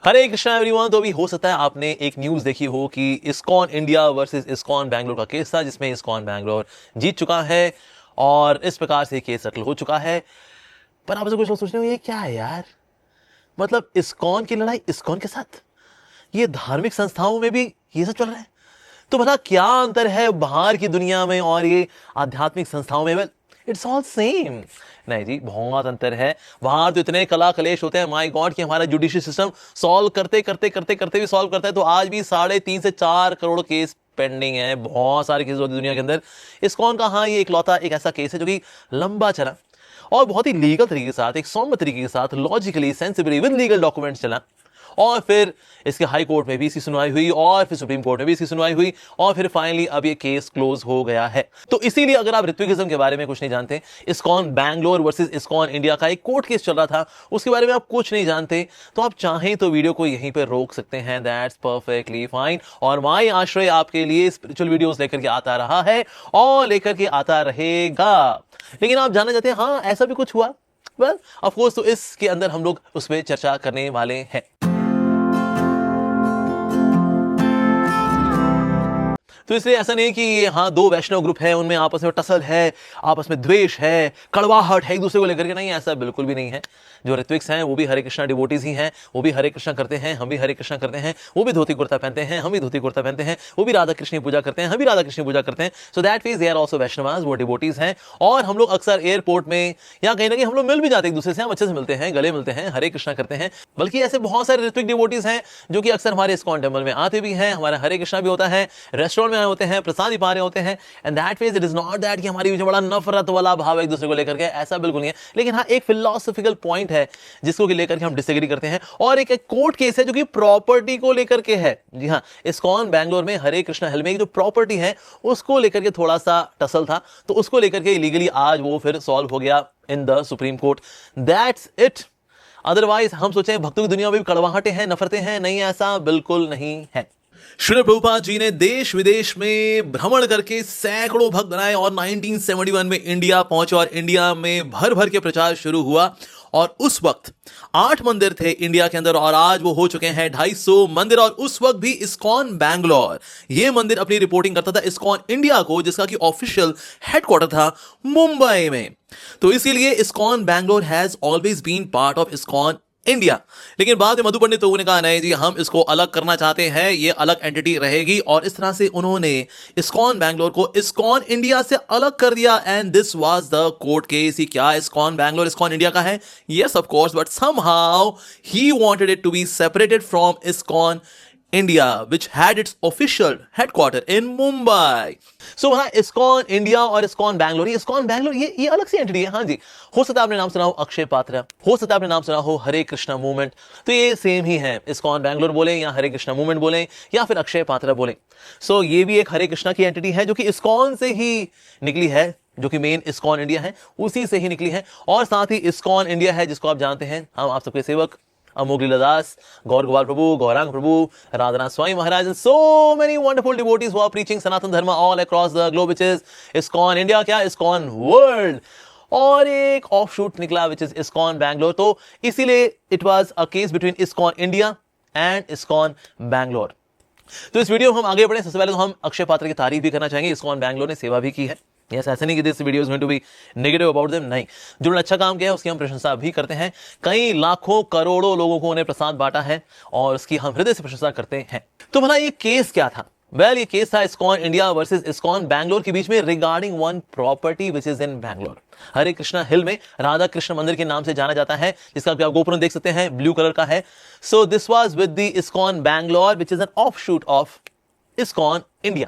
हरे Krishna everyone. तो अभी हो सकता है आपने एक न्यूज देखी हो कि ISKCON India versus ISKCON Bangalore का केस था, जिसमें इस्कॉन बैंगलोर जीत चुका है और इस प्रकार से केस सेटल हो चुका है। पर आपसे कुछ लोग सोच रहे हो ये क्या है यार, मतलब इस्कॉन की लड़ाई इस्कॉन के साथ, ये धार्मिक संस्थाओं में भी ये सब चल रहा है। तो भला क्या अंतर है बाहर की दुनिया में और ये आध्यात्मिक संस्थाओं में? Well, it's all same. नहीं जी, बहुत अंतर है। वहां तो इतने कला कलेश होते हैं, माय गॉड, कि हमारा जुडिशियल सिस्टम सॉल्व करते करते करते करते भी सॉल्व करता है तो आज भी 3.5 से 4 करोड़ केस पेंडिंग है। बहुत सारे केस होते हैं दुनिया के अंदर। इस्कॉन का हाँ ये इकलौता एक ऐसा केस है जो कि लंबा चला और बहुत ही लीगल तरीके के साथ, एक सौम्य तरीके के साथ, logically sensibly with legal documents चला। और फिर इसके हाई कोर्ट में भी इसकी सुनवाई हुई और फिर सुप्रीम कोर्ट में भी इसकी सुनवाई हुई और फिर फाइनली अब ये केस क्लोज हो गया है। तो इसीलिए अगर आप ऋत्विकिज्म के बारे में कुछ नहीं जानते, ISKCON Bangalore versus ISKCON India का एक कोर्ट केस चल रहा था, उसके बारे में आप कुछ नहीं जानते, तो आप चाहें तो वीडियो को यहीं पर रोक सकते हैं। That's perfectly fine. और माई आश्रय आपके लिए स्पिरिचुअल वीडियोस लेकर के आता रहा है और लेकर के आता रहेगा। लेकिन आप जानना चाहते हैं हाँ ऐसा भी कुछ हुआ? वेल ऑफ कोर्स, तो इसके अंदर हम लोग उस पर चर्चा करने वाले हैं। तो इसलिए ऐसा नहीं कि हाँ दो वैष्णव ग्रुप है, उनमें आपस में टसल है, आपस में द्वेष है, कड़वाहट है एक दूसरे को लेकर के, नहीं, ऐसा बिल्कुल भी नहीं है। जो ऋत्विक्स हैं वो भी हरे कृष्णा डिवोटीज ही हैं, वो भी हरे कृष्णा करते हैं, हम भी हरे कृष्णा करते हैं। वो भी धोती कुर्ता पहनते हैं, हम भी धोती कुर्ता पहनते हैं। वो भी राधा कृष्ण की पूजा करते हैं, हम भी राधा कृष्ण की पूजा करते हैं। So that means they are also Vaishnavas, वो डिवोटीज हैं। और हम लोग अक्सर एयरपोर्ट में या कहीं ना कहीं हम लोग मिल भी जाते हैं एक दूसरे से, हम अच्छे से मिलते हैं, गले मिलते हैं, हरे कृष्णा करते हैं। बल्कि ऐसे बहुत सारे ऋत्विक डिवोटीज हैं जो कि अक्सर हमारे इस्कॉन टेंपल में आते भी हैं, हमारा हरे कृष्णा भी होता है, रेस्टोरेंट में आए होते हैं, प्रसाद पा रहे होते हैं। And that means it is not that कि हमारी बड़ा नफरत वाला भाव एक दूसरे को लेकर के, ऐसा बिल्कुल नहीं है। लेकिन हाँ एक फिलोसॉफिकल पॉइंट है जिसको लेकर के हम डिसएग्री करते हैं, और एक कोर्ट केस है जो कि प्रॉपर्टी को लेकर के है। जी हाँ, इस्कॉन बैंगलोर में हरे कृष्णा हिल में जो प्रॉपर्टी है उसको लेकर के थोड़ा सा टसल था, तो उसको लेकर के लीगली आज वो फिर सॉल्व हो गया in the supreme court. That's it. Otherwise हम सोचे भक्तों की दुनिया में भी कड़वाहटें हैं, नफरतें हैं, नहीं, ऐसा बिल्कुल नहीं है। श्रील प्रभुपाद जी ने देश विदेश में भ्रमण करके सैकड़ों भक्त बनाए और 1971 में इंडिया पहुंचे और इंडिया में भर भर के प्रचार शुरू हुआ। और उस वक्त 8 मंदिर थे इंडिया के अंदर और आज वो हो चुके हैं 250 मंदिर। और उस वक्त भी इस्कॉन बैंगलोर ये मंदिर अपनी रिपोर्टिंग करता था इस्कॉन इंडिया को, जिसका कि ऑफिशियल हेडक्वार्टर था मुंबई में। तो इसीलिए ISKCON Bangalore has always been part of ISKCON India. लेकिन बाद में मधु पंडित लोगों ने कहा नहीं जी हम इसको अलग करना चाहते हैं, ये अलग एंटिटी रहेगी, और इस तरह से उन्होंने इस्कॉन बैंगलोर को इस्कॉन इंडिया से अलग कर दिया। And this was the court case. ही क्या इस्कॉन बैंगलोर इस्कॉन इंडिया का है? Yes of course, but somehow he wanted it to be separated from ISKCON India which had its official headquarter in Mumbai। So वहां ISKCON India और ISKCON Bangalore, ISKCON Bangalore ये अलग सी entity है। हाँ जी, हो सकता है आपने नाम सुना हो अक्षय पात्रा, हो सकता है आपने नाम सुना हो हरे कृष्णा मूवमेंट, तो ये सेम ही है। इस्कॉन बैंगलोर बोले या हरे कृष्णा मूवमेंट बोले या फिर अक्षय पात्रा बोले, सो ये भी एक हरे कृष्णा की एंटिटी है जो कि इस्कॉन से ही निकली है, जो कि मेन इस्कॉन इंडिया है उसी से ही निकली है। और साथ ही इस्कॉन इंडिया है जिसको आप जानते हैं, हम आप सबके सेवक अमोघ लीलादास, गौर गोपाल प्रभु, गौरांग प्रभु, Radhanath Swami Maharaj, and so many wonderful devotees who are preaching Sanatan Dharma all across the globe, which is ISKCON India, क्या ISKCON World। और एक ऑफशूट निकला which is ISKCON Bangalore। तो इसीलिए it was a case between ISKCON India and ISKCON Bangalore। तो इस video में हम आगे बढ़े, सबसे पहले तो हम अक्षय पात्र की तारीफ भी करना चाहेंगे। ISKCON Bangalore ने सेवा भी की है। यस, ऐसा नहीं कि this video is going to be negative about them, नहीं, जिन्होंने अच्छा काम किया है उसकी हम प्रशंसा भी करते हैं। कई लाखों करोड़ों लोगों को उन्हें प्रसाद बांटा है और उसकी हम हृदय से प्रशंसा करते हैं। तो भला ये केस क्या था? वेल ये केस था ISKCON India versus ISKCON Bangalore के बीच में regarding one property which is in Bangalore. Hare Krishna hill में राधा कृष्ण मंदिर के नाम से जाना जाता है, जिसका आप गोपुरम देख सकते हैं, ब्लू कलर का है। So this was with the ISKCON Bangalore which is an offshoot of ISKCON India,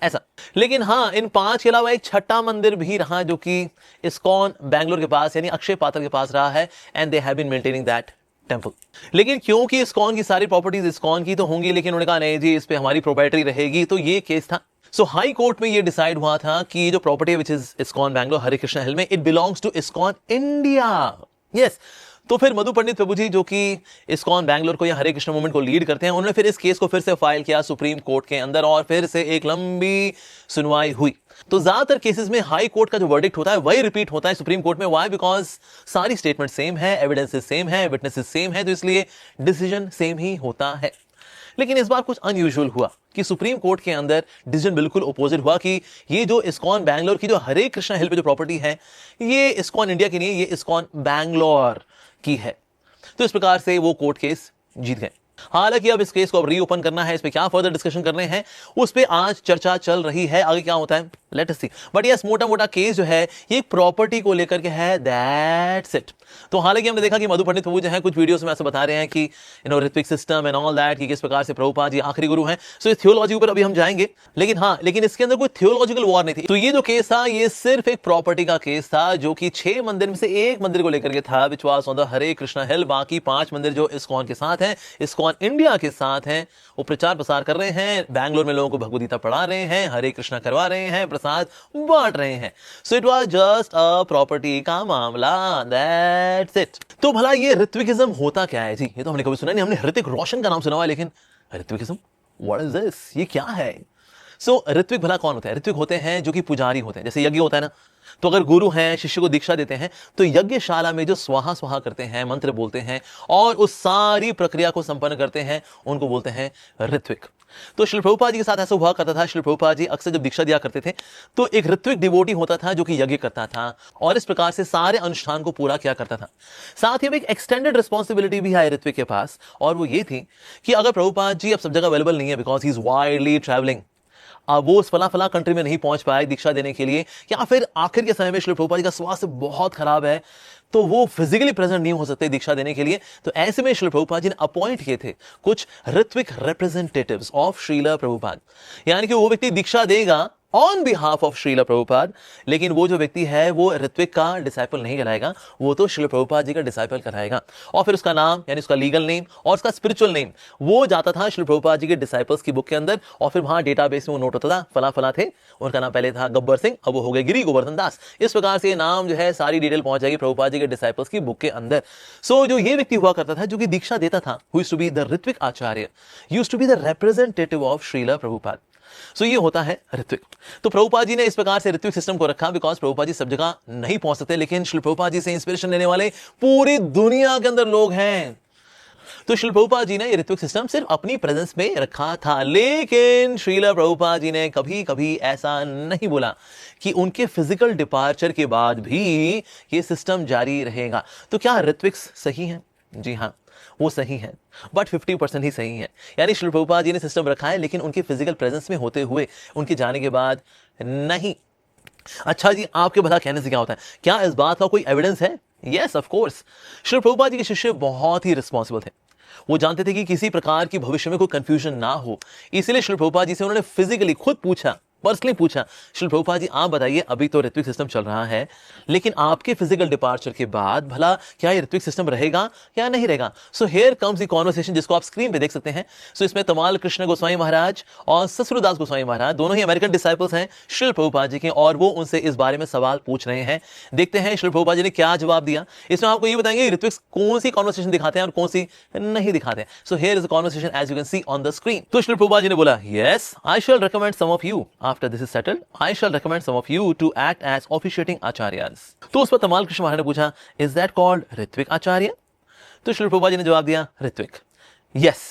ऐसा। लेकिन हाँ इन 5 के अलावा एक छठा मंदिर भी रहा जो कि इस्कॉन बैंगलोर के पास यानी अक्षय पात्र के पास रहा है, and they have been maintaining that temple. लेकिन क्योंकि इस्कॉन की सारी प्रॉपर्टीज इस्कॉन की तो होंगी, लेकिन उन्होंने कहा नहीं जी इस पे हमारी प्रोप्राइटरी रहेगी, तो ये केस था। सो हाई कोर्ट में ये डिसाइड हुआ था कि जो property which is ISKCON Bangalore Hare Krishna hill में, it belongs to ISKCON India. Yes, तो फिर मधु पंडित प्रभु जी, जो कि इस्कॉन बैंगलोर को या हरे कृष्ण मूवमेंट को लीड करते हैं, उन्होंने फिर इस केस को फिर से फाइल किया सुप्रीम कोर्ट के अंदर और फिर से एक लंबी सुनवाई हुई। तो ज्यादातर केसेस में हाई कोर्ट का जो वर्डिक्ट होता है वही रिपीट होता है सुप्रीम कोर्ट में। व्हाई? बिकॉज सारी स्टेटमेंट सेम है, एविडेंसेस सेम है, विटनेसेस सेम है, तो इसलिए डिसीजन सेम ही होता है। लेकिन इस बार कुछ अनयूजुअल हुआ कि सुप्रीम कोर्ट के अंदर डिसीजन बिल्कुल अपोजिट हुआ कि ये जो इस्कॉन बैंगलोर की जो हरे कृष्णा हिल पे जो प्रॉपर्टी है, ये इस्कॉन इंडिया की नहीं है, ये इस्कॉन बैंगलोर की है। तो इस प्रकार से वो कोर्ट केस जीत गए। हालांकि अब इस केस को अब रीओपन करना है, इस पे क्या फर्दर डिस्कशन करने हैं उस पे आज चर्चा चल रही है, आगे क्या होता है let us see. But yes, मोटा मोटा केस जो है ये प्रॉपर्टी को लेकर के है, दैट्स इट। तो हालांकि हमने देखा कि मधु पंडित प्रभु जो है कुछ वीडियोस में ऐसा बता रहे हैं कि ritvik system and all that, कि किस प्रकार से प्रभुपाद जी आखिरी गुरु हैं। सो इस थियोलॉजी ऊपर अभी हम जाएंगे, लेकिन इसके अंदर कोई थियोलॉजिकल वॉर नहीं थी। तो ये जो केस था ये सिर्फ एक प्रॉपर्टी का केस था, जो कि 6 मंदिर में से एक मंदिर को लेकर के था, विच वाज ऑन द हरे कृष्णा हिल। बाकी 5 मंदिर जो इस्कॉन के साथ हैं, इस्कॉन इंडिया के साथ हैं, वो प्रचार प्रसार कर रहे हैं, बैंगलोर में लोगों को भगवद गीता पढ़ा रहे हैं, हरे कृष्णा करवा रहे हैं, प्रसाद बांट रहे हैं। So it was just a property का मामला, दैट्स इट। तो भला ये ऋत्विकिज्म होता क्या है जी? ये तो हमने कभी सुना नहीं, हमने ऋतिक रोशन का नाम सुना हुआ है, लेकिन ऋत्विकिज्म व्हाट इज दिस, ये क्या है? सो ऋत्विक भला कौन होता है? ऋत्विक होते हैं जो कि पुजारी होते हैं। जैसे यज्ञ होता है ना, तो अगर गुरु हैं, शिष्य को दीक्षा देते हैं, तो यज्ञशाला में जो स्वाहा स्वाहा करते हैं, मंत्र बोलते हैं और उस सारी प्रक्रिया को संपन्न करते हैं, उनको बोलते हैं ऋत्विक। तो श्री प्रभुपाद जी के साथ ऐसा हुआ करता था। श्री प्रभुपाद जी अक्सर जब दीक्षा दिया करते थे तो एक ऋत्विक डिवोटी होता था जो कि यज्ञ करता था और इस प्रकार से सारे अनुष्ठान को पूरा किया करता था। साथ ही अब एक एक्सटेंडेड रिस्पॉन्सिबिलिटी भी है ऋत्विक के पास, और वो ये थी कि अगर प्रभुपाद जी अब सब जगह अवेलेबल नहीं है, because he is widely travelling, अब वो उस फला कंट्री में नहीं पहुंच पाए दीक्षा देने के लिए, या फिर आखिर के समय में श्री प्रभुपाद जी का स्वास्थ्य बहुत खराब है तो वो फिजिकली प्रेजेंट नहीं हो सकते दीक्षा देने के लिए, तो ऐसे में श्री प्रभुपाद जी ने अपॉइंट किए थे कुछ ऋत्विक रिप्रेजेंटेटिव्स ऑफ श्रीला प्रभुपाद। यानी कि वो व्यक्ति दीक्षा देगा on behalf of Srila Prabhupad, लेकिन वो जो व्यक्ति है वो ऋत्विक का डिसाइपल नहीं कहलाएगा, वो तो श्रीला प्रभुपाद जी का डिसाइपल कहलाएगा। और फिर उसका नाम यानी उसका लीगल नेम और उसका स्पिरिचुअल नेम वो जाता था श्रीला प्रभुपाद जी के डिसाइपल्स की बुक के अंदर, और फिर वहां डेटाबेस में वो नोट होता था फला फला थे, उनका नाम पहले था गब्बर सिंह, अब वो हो गए गिरी गोवर्धन दास। इस प्रकार से नाम जो है सारी डिटेल पहुंच जाएगी प्रभुपाद जी के डिसाइपल्स की बुक के अंदर। सो जो ये व्यक्ति हुआ करता था जो कि दीक्षा देता था, who used to be the ritvik acharya, used to be the representative of Srila Prabhupada. So ये होता है ऋत्विक। तो प्रभुपाद जी ने इस प्रकार से ऋत्विक सिस्टम को रखा, बिकॉज प्रभुपाद जी सब जगह नहीं पहुंच सकते, लेकिन श्री प्रभुपाद जी से इंस्पिरेशन लेने वाले पूरी दुनिया के अंदर लोग हैं। तो श्री प्रभुपाद जी ने ये ऋत्विक सिस्टम सिर्फ अपनी प्रेजेंस में रखा था, लेकिन श्रीला प्रभुपाद जी ने कभी कभी ऐसा नहीं बोला कि उनके फिजिकल डिपार्चर के बाद भी ये सिस्टम जारी रहेगा। तो क्या ऋत्विक्स सही हैं? जी हाँ, वो सही है, बट 50% ही सही है। यानी श्री प्रभुपाद जी ने सिस्टम रखा है, लेकिन उनके फिजिकल प्रेजेंस में होते हुए उनके जाने के बाद नहीं। अच्छा जी, आपके भला कहने से क्या होता है? क्या इस बात का कोई एविडेंस है? Yes of course. Shri Prabhupada ji के शिष्य बहुत ही रिस्पॉन्सिबल थे, वो जानते थे कि किसी प्रकार की भविष्य में कोई कंफ्यूजन ना हो, इसलिए श्री प्रभुपाद जी से उन्होंने फिजिकली खुद पूछा, पर्सनली पूछा, श्री प्रभुपाद जी आप बताइए, अभी तो ऋत्विक सिस्टम चल रहा है, लेकिन आपके फिजिकल डिपार्चर के बाद भला क्या ये ऋत्विक सिस्टम रहेगा या नहीं रहेगा? So here comes the conversation, जिसको आप स्क्रीन पे देख सकते हैं। सो इसमें तमाल कृष्ण गोस्वामी महाराज और ससुरदास गोस्वामी महाराज दोनों ही अमेरिकन डिसाइपल्स हैं श्री प्रभुपाद जी के, और वो उनसे इस बारे में सवाल पूछ रहे हैं। देखते हैं श्री प्रभुपाद जी ने क्या जवाब दिया। इसमें आपको ये बताएंगे ऋत्विक कौन सी कॉन्वर्सेशन दिखाते हैं और कौन सी नहीं दिखाते हैं। So here is the conversation as you can see on the screen. तो श्री प्रभुपाद जी ने बोला, yes I shall recommend some of you after this is settled, I shall recommend some of you to act as officiating acharyas. तो उस पर तमाल कृष्ण महाराज ने पूछा, is that called Ritwik आचार्य? तो श्री प्रभुपाद जी ने जवाब दिया, ऋत्विक। यस।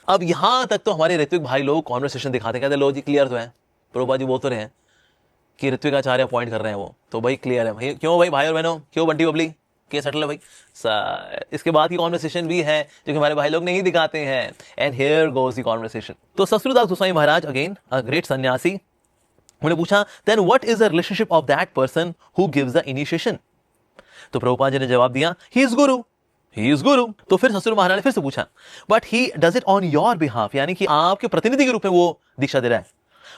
अब यहां तक तो हमारे ऋत्विक भाई लोग कॉन्वर्सेशन दिखाते, कहते लो जी क्लियर तो है, प्रभुपाद जी बोल तो रहे हैं कि ऋत्विक आचार्य अपॉइंट कर रहे हैं, वो तो भाई क्लियर है भाई। क्यों भाई और बहनों, क्यों बंटी बबली, के सेटल है भाई सर। इसके बाद की कॉन्वर्सेशन भी है जो कि हमारे भाई लोग नहीं दिखाते हैं, and here goes the conversation. तो Sasurdas Goswami Maharaj, again a great सन्यासी, उन्होंने पूछा, then what is the relationship of that person who gives the initiation? तो प्रभुपाद जी ने जवाब दिया, he is Guru, he is गुरु। तो फिर ससुर महाराज ने फिर से पूछा, but he does it on your behalf, यानी कि आपके प्रतिनिधि के रूप में वो दीक्षा दे रहा है।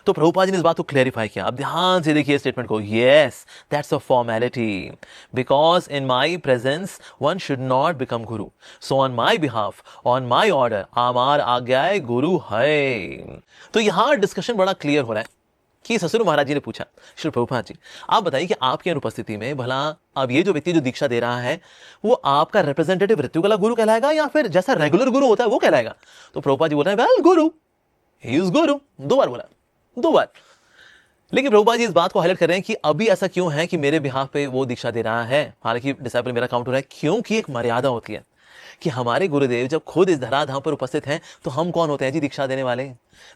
तो प्रभुपाद जी ने इस बात को क्लैरिफाई किया। अब ध्यान से देखिए स्टेटमेंट को, yes that's a formality, because in my presence one should not become guru, so on my behalf, on my order, आमार आज्ञाए गुरु है। तो यहां डिस्कशन बड़ा क्लियर हो रहा है कि ससुर महाराज जी ने पूछा, श्री प्रभुपाद जी आप बताइए कि आपकी अनुपस्थिति में भला अब ये जो व्यक्ति जो दीक्षा दे रहा है वो आपका रिप्रेजेंटेटिव ऋतुकला गुरु कहलाएगा या फिर जैसा रेगुलर गुरु होता है वो कहलाएगा? तो प्रभुपाद जी बोल रहे हैं वेल गुरु, ही इज गुरु। 2 बार बोला, 2 बार। लेकिन प्रभुपाद जी इस बात को हाईलाइट कर रहे हैं कि अभी ऐसा क्यों है कि मेरे बिहाफ पे वो दीक्षा दे रहा है, हालांकि डिसाइपल मेरा काउंट हो रहा है, क्योंकि एक मर्यादा होती है कि हमारे गुरुदेव जब खुद इस धराधाम पर उपस्थित हैं तो हम कौन होते हैं जी, दीक्षा देने वाले।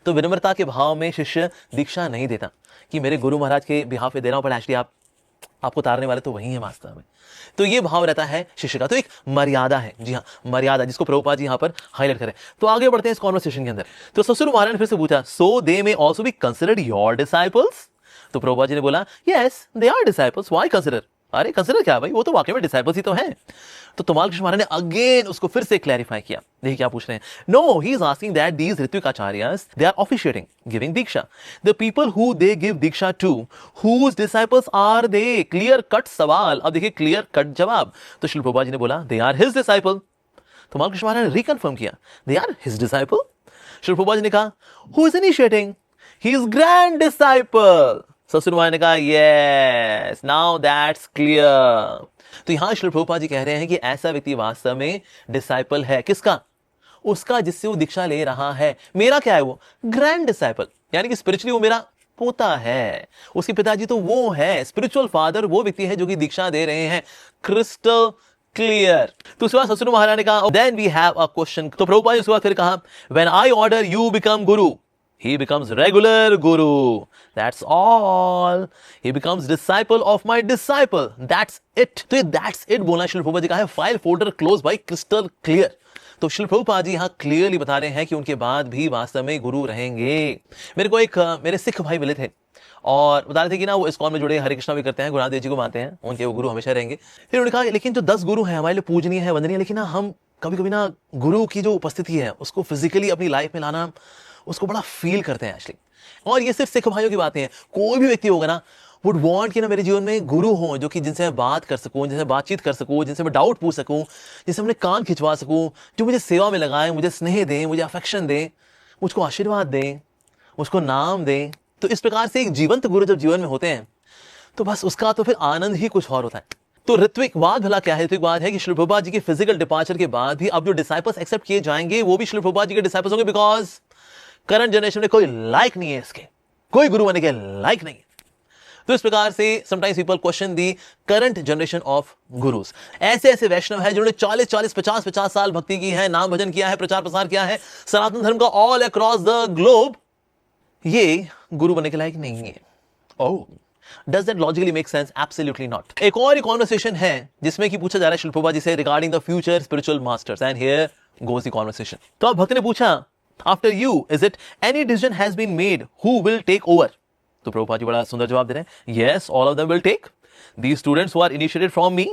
तो विनम्रता के भाव में शिष्य दीक्षा नहीं देता कि मेरे गुरु महाराज के बिहाफ पे दे रहा हूं, पर एक्चुअली आपको उतारने वाले तो वही है वास्तव में। तो ये भाव रहता है शिष्य का। तो एक मर्यादा है, जी हाँ मर्यादा, जिसको प्रभुपाद जी यहाँ पर हाईलाइट करें। तो आगे बढ़ते हैं इस कॉन्वर्सेशन के अंदर। तो ससुर महाराज ने फिर से पूछा, so they may also be considered your disciples? तो प्रभुपाद जी ने बोला, yes they are disciples, why consider? अरे कंसिडर क्या भाई, वो तो वाकई में डिसाइपल्स ही तो हैं। तो तमाल कृष्ण महाराज ने अगेन उसको फिर से क्लैरिफाई किया। देखिए क्या पूछ रहे हैं। No, he is asking that these ritvik acharyas they are officiating giving दीक्षा, the people who they give दीक्षा to whose disciples are they? Clear cut सवाल। अब देखिए क्लियर कट जवाब। तो श्री प्रभुपाद जी ने बोला, दे आर हिज डिसाइपल। तो तमाल कृष्ण महाराज ने रिकन्फर्म किया, they are his disciple. Shri Prabhupada ji ने कहा, who is initiating? He is grand disciple. ससुर महाराज ने कहा, यस नाउ दैट्स क्लियर। तो यहां श्री प्रभुपाद जी कह रहे हैं कि ऐसा व्यक्ति वास्तव में डिसाइपल है। किसका? उसका जिससे वो दीक्षा ले रहा है। मेरा क्या है? वो ग्रैंड डिसाइपल, यानी कि स्पिरिचुअली वो मेरा पोता है, उसके पिताजी तो वो है, स्पिरिचुअल फादर वो व्यक्ति है जो कि दीक्षा दे रहे हैं। Crystal clear. तो उसके बाद ससुर महाराज ने कहा, then we have a question. तो प्रभुपाद जी उसके बाद फिर कहा, when I order you become guru, he becomes regular guru, that's all, he becomes disciple of my disciple, that's it। तो ये that's it बोलना श्री प्रभुपाद जी का है। File folder close by crystal clear. तो श्री प्रभुपाद जी यहाँ क्लियरली बता रहे हैं कि उनके बाद भी वास्तव में गुरु रहेंगे। मेरे को एक मेरे सिख भाई मिले थे और बता रहे थे कि ना वो इस्कॉन में जुड़े हरे कृष्णा भी करते हैं, गुरु नानक देव जी को मानते हैं, उनके वो गुरु हमेशा रहेंगे। फिर उन्होंने कहा लेकिन जो 10 गुरु हैं हमारे लिए पूजनीय है, वंदनीय, लेकिन ना हम कभी कभी ना गुरु की जो उपस्थिति है उसको फिजिकली अपनी लाइफ में लाना उसको बड़ा फील करते हैं एक्चुअली। और ये सिर्फ सिख भाइयों की बातें हैं, कोई भी व्यक्ति होगा ना वुड वांट कि ना मेरे जीवन में गुरु हो जो कि जिनसे मैं बात कर सकूं, जिनसे बातचीत कर सकूं, जिनसे मैं डाउट पूछ सकूं, जिनसे अपने कान खिंचवा सकूं, जो मुझे सेवा में लगाएं, मुझे स्नेह दें, मुझे अफेक्शन दें, मुझको आशीर्वाद दें, मुझको नाम दें। तो इस प्रकार से एक जीवंत गुरु जब जीवन में होते हैं तो बस उसका तो फिर आनंद ही कुछ और होता है। तो ऋत्विकवाद भला क्या है? ऋत्विकवाद है कि श्री प्रभुपाद जी के फिजिकल डिपार्चर के बाद भी अब जो डिसाइपल्स एक्सेप्ट किए जाएंगे वो भी श्री प्रभुपाद जी के डिसाइपल्स होंगे, बिकॉज करंट जनरेशन में कोई लाइक नहीं है, इसके कोई गुरु बनने के लाइक नहीं है। तो इस प्रकार से sometimes people question the current generation of gurus. ऐसे ऐसे वैष्णव हैं जिन्होंने 40-40, 50-50 साल भक्ति की है, नाम भजन किया है, प्रचार प्रसार किया है सनातन धर्म का ऑल अक्रॉस द ग्लोब, ये गुरु बनने के लायक नहीं है। ओह, Does that logically make sense? Absolutely not. एक और कॉन्वर्सेशन है जिसमें कि पूछा जा रहा है श्री प्रभुपाद जी से regarding the future spiritual masters, and here goes the conversation. तो अब भक्त ने पूछा, after you is it any decision has been made who will take over? तो प्रभुपाद जी बड़ा सुंदर जवाब दे रहे हैं, yes all of them will take. These students who are initiated from me,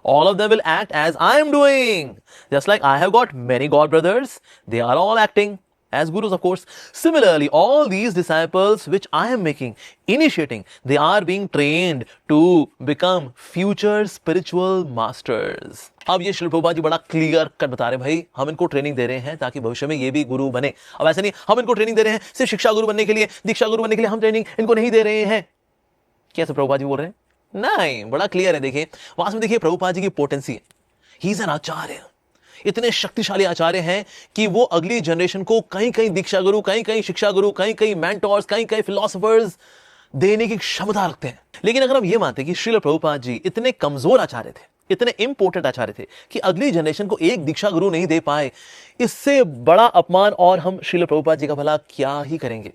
all of them will act as I am doing. Just like I have got many god brothers, they are all acting as gurus, of course. Similarly, all these disciples which I am making, initiating, they are being trained to become future spiritual masters. अब ये श्री प्रभुपाद जी बड़ा clear cut बता रहे हैं, भाई हम इनको training दे रहे हैं ताकि भविष्य में ये भी गुरु बने। अब ऐसा नहीं हम इनको ट्रेनिंग दे रहे हैं सिर्फ शिक्षा गुरु बनने के लिए, दीक्षा गुरु बनने के लिए हम ट्रेनिंग इनको नहीं दे रहे हैं। कैसे प्रभुपाद जी बोल रहे हैं? नहीं, बड़ा क्लियर है। देखिए वास्तव में देखिए प्रभुपाद जी की पोटेंसी है, ही इज एन आचार्य, इतने शक्तिशाली आचार्य हैं कि वो अगली जनरेशन को कहीं कहीं दीक्षा गुरु, कहीं कहीं शिक्षा गुरु, कहीं कहीं मेंटोर्स, कहीं कहीं फिलोसोफर्स देने की क्षमता रखते हैं। लेकिन अगर हम ये मानते हैं कि श्रील प्रभुपाद जी इतने कमजोर आचार्य थे, इतने इंपोर्टेंट आचार्य थे कि अगली जनरेशन को एक दीक्षा गुरु नहीं दे पाए, इससे बड़ा अपमान और हम श्रील प्रभुपाद जी का भला क्या ही करेंगे।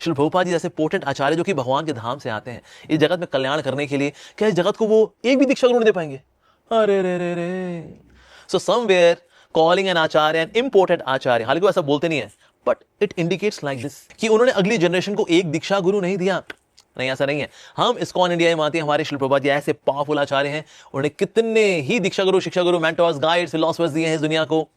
श्री प्रभुपाद जी जैसे पोटेंट आचार्य जो कि भगवान के धाम से आते हैं इस जगत में कल्याण करने के लिए, क्या इस जगत को वो एक भी दीक्षा गुरु नहीं दे पाएंगे? अरे रे रे रे। सो समवेयर कॉलिंग एन आचार्य एन इंपोर्टेंट आचार्य, हालांकि वो ऐसा बोलते नहीं है, but it indicates like this कि उन्होंने अगली जनरेशन को एक दीक्षा गुरु नहीं दिया। नहीं, ऐसा नहीं है। हम इस्कॉन इंडिया में मानते हैं हमारे श्री प्रभुपाद जी ऐसे पावरफुल आचार्य हैं, उन्होंने कितने ही दीक्षा गुरु, शिक्षा गुरु, मेंटर्स, गाइड्स, फिलोसोफर्स दिए हैं इस दुनिया को,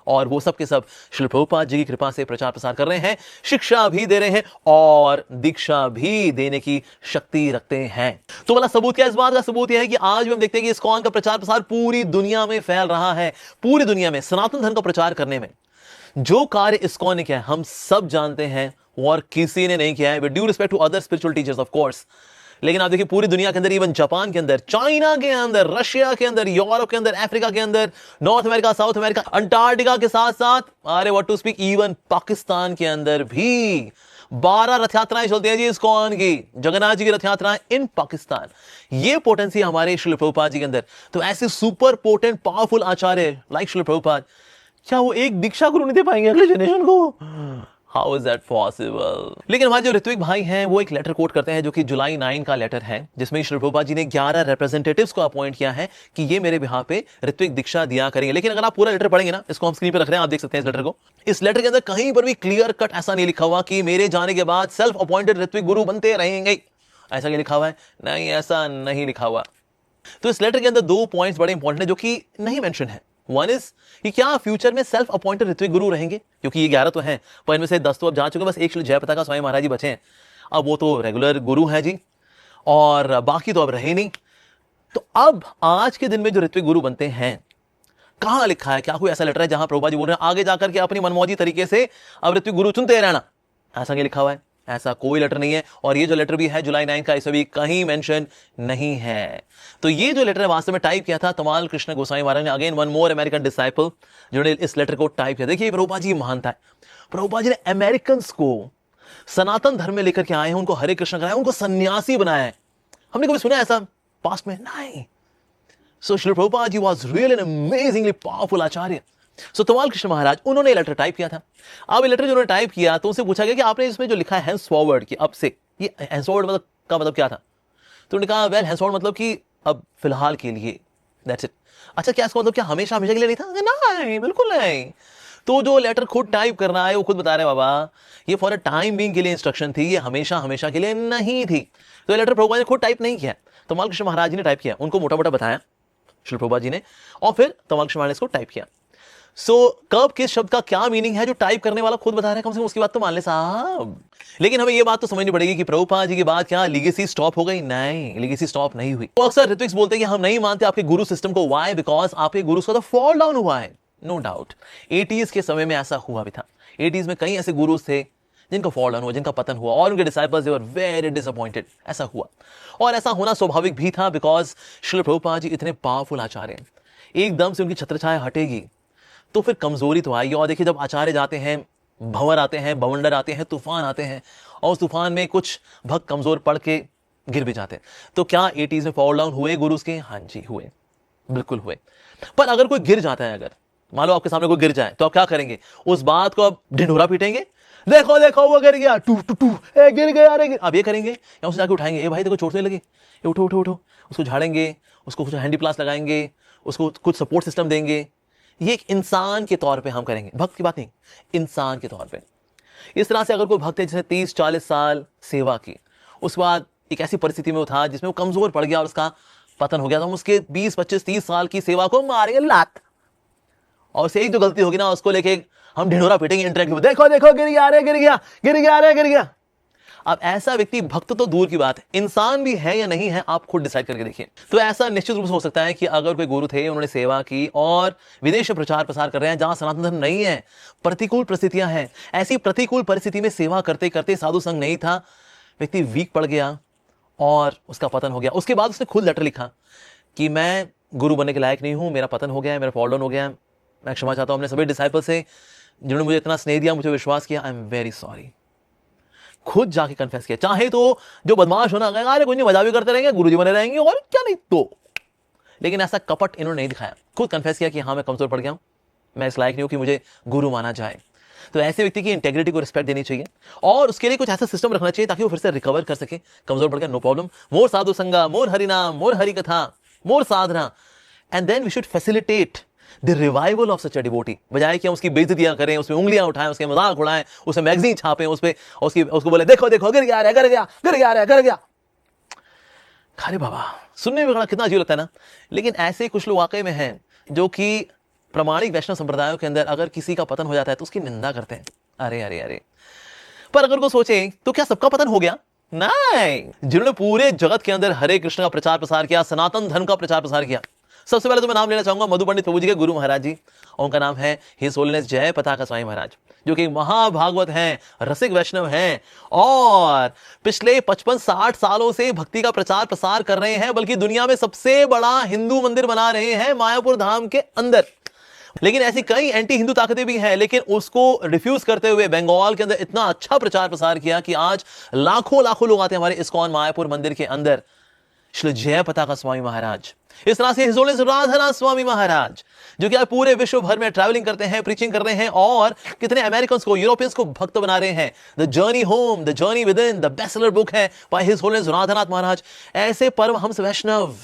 और वो सब के सब श्री प्रभुपाद जी की कृपा से प्रचार प्रसार कर रहे हैं, शिक्षा भी दे रहे हैं और दीक्षा भी देने की शक्ति रखते हैं। तो वाला सबूत क्या है? इस बात का सबूत यह है कि आज भी हम देखते हैं कि इस्कॉन का प्रचार प्रसार पूरी दुनिया में फैल रहा है। पूरी दुनिया में सनातन धर्म का प्रचार करने में जो कार्य इस्कॉन ने किया है हम सब जानते हैं, और किसी ने नहीं किया है, with due respect to other spiritual teachers of course. लेकिन आप देखिए पूरी दुनिया के अंदर, इवन जापान के अंदर, चाइना के अंदर, रशिया के अंदर, यूरोप के अंदर, अफ्रीका के अंदर, North America, South America, Antarctica के साथ साथ, अरे what to speak, even Pakistan के अंदर भी 12 रथ यात्राएं चलती हैं जी इस्कॉन की, जगन्नाथ जी की रथ यात्राएं इन पाकिस्तान। ये पोटेंसी हमारे श्रील प्रभुपाद जी के अंदर। तो ऐसे सुपर पोटेंट पावरफुल आचार्य लाइक श्रील प्रभुपाद, क्या वो एक दीक्षा गुरु नहीं दे पाएंगे अगले जनरेशन को? How is that possible? लेकिन हमारे जो ऋत्विक भाई हैं वो एक लेटर कोट करते हैं जो कि जुलाई 9 का लेटर है, जिसमें श्री प्रभुपाद जी ने 11 रिप्रेजेंटेटिव्स को अपॉइंट किया है कि ये मेरे बिहाफ पे ऋत्विक दीक्षा दिया करेंगे। लेकिन अगर आप पूरा लेटर पढ़ेंगे ना, इसको हम स्क्रीन पे रख रहे हैं, आप देख सकते हैं इस लेटर को। इस लेटर के अंदर कहीं पर भी क्लियर कट ऐसा नहीं लिखा हुआ कि मेरे जाने के बाद सेल्फ अपॉइंटेड ऋत्विक गुरु बनते रहेंगे, ऐसा क्या लिखा हुआ है? नहीं, ऐसा नहीं लिखा हुआ। तो इस लेटर के अंदर 2 पॉइंट्स बड़े इंपॉर्टेंट है जो कि नहीं मेंशन है। वन इज कि क्या फ्यूचर में सेल्फ अपॉइंटेड ऋत्विक गुरु रहेंगे, क्योंकि ये 11 तो हैं, पर इनमें से 10 तो अब जा चुके हैं, बस एक श्री जयप्रताप का स्वामी महाराज जी बचे हैं। अब वो तो रेगुलर गुरु हैं जी, और बाकी तो अब रहे नहीं। तो अब आज के दिन में जो ऋत्विक गुरु बनते हैं, कहां लिखा है? क्या कोई ऐसा लेटर है जहां प्रभुपाद जी बोल रहे हैं आगे जाकर के अपनी मनमौजी तरीके से अब ऋत्विक गुरु चुनते रहना? ऐसा क्या लिखा हुआ है? ऐसा कोई लेटर नहीं है। और ये जो लेटर भी है जुलाई 9 का, इसमें भी कहीं मेंशन नहीं है। तो ये जो लेटर है वास्तव में टाइप किया था तमाल कृष्ण गोसाई महाराज ने, again one more American disciple जिन्होंने इस लेटर को टाइप किया। देखिए प्रभुपाद जी महानता है। प्रभुपाद जी ने अमेरिकन को सनातन धर्म में लेकर के आए हैं, उनको हरे कृष्ण कराया, उनको सन्यासी बनाया है। हमने कभी सुना ऐसा पास्ट में? नहीं। So Shri Prabhupada ji was real and amazingly powerful acharya. So Tamal Krishna महाराज उन्होंने लेटर टाइप किया था। अब ये लेटर जो उन्होंने टाइप किया तो उनसे पूछा गया कि आपने इसमें जो लिखा है हैंस फॉरवर्ड, कि अब से, ये हैंस फॉरवर्ड मतलब का मतलब क्या था? तो उन्होंने कहा वेल हैंस फॉरवर्ड मतलब कि अब फिलहाल के लिए, दैट्स इट। अच्छा, क्या इसका मतलब क्या हमेशा हमेशा के लिए नहीं था? नहीं, बिल्कुल नहीं। तो जो लेटर खुद टाइप करना है वो खुद बता रहे हैं बाबा, ये फॉर अ टाइम बीइंग के लिए इंस्ट्रक्शन थी, ये हमेशा हमेशा के लिए नहीं थी। तो ये लेटर प्रभुपाद ने खुद टाइप नहीं किया, तमाल कृष्ण महाराज जी ने टाइप किया, उनको मोटा मोटा बताया श्री प्रभुपाद जी ने, और फिर तमाल कृष्ण महाराज ने इसको टाइप किया। सो कब किस शब्द का क्या मीनिंग है जो टाइप करने वाला खुद बता रहा है, कम से कम उसकी बात तो मान ले साहब। लेकिन हमें यह बात तो समझनी पड़ेगी कि प्रभुपाद जी के बाद क्या लीगेसी स्टॉप हो गई? नहीं, लीगेसी स्टॉप नहीं हुई। तो अक्सर ऋत्विक्स बोलते हैं कि हम नहीं मानते आपके गुरु सिस्टम को। व्हाई? बिकॉज आपके गुरु का तो फॉल डाउन हुआ है, नो डाउट। 80s के समय में ऐसा हुआ भी था। 80s में कई ऐसे गुरुज थे जिनका फॉल डाउन हुआ, जिनका पतन हुआ, और उनके disciples they were very disappointed. ऐसा हुआ, और ऐसा होना स्वाभाविक भी था, बिकॉज श्री प्रभुपाद जी इतने पावरफुल आचार्य हैं। एकदम से उनकी छत्रछाया हटेगी तो फिर कमजोरी तो आएगी। और देखिए जब आचार्य जाते हैं, भंवर आते हैं, बवंडर आते हैं, तूफान आते हैं, और उस तूफान में कुछ भक्त कमजोर पड़ के गिर भी जाते हैं। तो क्या 80s में फॉल डाउन हुए गुरुज के? हाँ जी हुए, बिल्कुल हुए। पर अगर कोई गिर जाता है, अगर मान लो आपके सामने कोई गिर जाए, तो आप क्या करेंगे? उस बात को आप ढिंढोरा पीटेंगे, देखो देखो वो गिर गया, टू टू टू, गिर गया, अरे आप ये करेंगे? या उसे जाके उठाएंगे, भाई देखो चोट नहीं लगी, उठो उठो उठो, उसको झाड़ेंगे, उसको कुछ हैंडी प्लास लगाएंगे, उसको कुछ सपोर्ट सिस्टम देंगे। ये एक इंसान के तौर पे हम करेंगे, भक्त की बात नहीं, इंसान के तौर पे। इस तरह से अगर कोई भक्त है जिसने 30-40 साल सेवा की, उस बाद एक ऐसी परिस्थिति में वो था जिसमें वो कमजोर पड़ गया और उसका पतन हो गया, तो हम उसके 20-25-30 साल की सेवा को मारेंगे लात, और उससे एक जो गलती होगी ना उसको लेके हम ढिंढोरा पीटेंगे इंटरेक्ट में, देखो देखो गिर गया, अरे गिर गया, गिर गया, अरे गिर गया। अब ऐसा व्यक्ति भक्त तो दूर की बात है, इंसान भी है या नहीं है, आप खुद डिसाइड करके देखिए। तो ऐसा निश्चित रूप से हो सकता है कि अगर कोई गुरु थे, उन्होंने सेवा की और विदेश में प्रचार प्रसार कर रहे हैं जहां सनातन धर्म नहीं है, प्रतिकूल परिस्थितियां हैं, ऐसी प्रतिकूल परिस्थिति में सेवा करते करते साधु संग नहीं था, व्यक्ति वीक पड़ गया और उसका पतन हो गया। उसके बाद उसने खुद लेटर लिखा कि मैं गुरु बनने के लायक नहीं हूं, मेरा पतन हो गया है, मेरा फॉल डाउन हो गया है, मैं क्षमा चाहता हूं अपने सभी डिसाइपल से जिन्होंने मुझे इतना स्नेह दिया, मुझे विश्वास किया, आई एम वेरी सॉरी। खुद जाके कन्फेस किया। चाहे तो जो बदमाश होना, अरे कोई नहीं, मजा भी करते रहेंगे, गुरुजी बने रहेंगे और क्या नहीं तो, लेकिन ऐसा कपट इन्होंने नहीं दिखाया। खुद कन्फेस किया कि हाँ मैं कमजोर पड़ गया हूं, मैं इस लायक नहीं हूं कि मुझे गुरु माना जाए। तो ऐसे व्यक्ति की इंटेग्रिटी को रिस्पेक्ट देनी चाहिए और उसके लिए कुछ ऐसा सिस्टम रखना चाहिए ताकि वो फिर से रिकवर कर सके। कमजोर पड़ गया, नो प्रॉब्लम, मोर साधु संगा, मोर हरिनाम, मोर हरि कथा, मोर साधना, and then we should facilitate the revival of such a devotee. बजाय कि हम उसकी बेइज्जतियां करें, उसमें उंगलियां उठाएं, उसके मजाक उड़ाएं, उसे मैगजीन छापें, उस पे उसको बोले देखो देखो गिर गया, गिर गया, गिर गया, गिर गया। अरे बाबा, सुनने में कितना अजीब लगता है ना। लेकिन ऐसे कुछ लोग वाकई में हैं जो कि प्रमाणिक वैष्णव संप्रदायों के अंदर अगर किसी का पतन हो जाता है तो उसकी निंदा करते हैं। अरे अरे अरे, पर अगर को सोचे तो क्या सबका पतन हो गया? नहीं। जिन्होंने पूरे जगत के अंदर हरे कृष्ण का प्रचार प्रसार किया, सनातन धर्म का प्रचार प्रसार किया, सबसे पहले तो मैं नाम लेना चाहूंगा मधु पंडित प्रभु जी के गुरु महाराज जी, उनका नाम है हिज होलीनेस जय पताका स्वामी महाराज, जो कि महाभागवत हैं, रसिक वैष्णव हैं और पिछले 55-60 सालों से भक्ति का प्रचार प्रसार कर रहे हैं, बल्कि दुनिया में सबसे बड़ा हिंदू मंदिर बना रहे हैं मायापुर धाम के अंदर। लेकिन ऐसी कई एंटी हिंदू ताकतें भी हैं, लेकिन उसको रिफ्यूज करते हुए बंगाल के अंदर इतना अच्छा प्रचार प्रसार किया कि आज लाखों लाखों लोग आते हैं हमारे इस्कॉन मायापुर मंदिर के अंदर। श्री जय पताका स्वामी महाराज, इस तरह से हिज होलीनेस राधानाथ स्वामी महाराज, जो कि आज पूरे विश्व भर में ट्रैवलिंग करते हैं, प्रीचिंग कर रहे हैं और कितने अमेरिकन को, यूरोपियंस को भक्त बना रहे हैं। The journey home, the journey with in, the best seller book है बाय हिज होलीनेस राधानाथ महाराज। ऐसे परमहंस वैष्णव,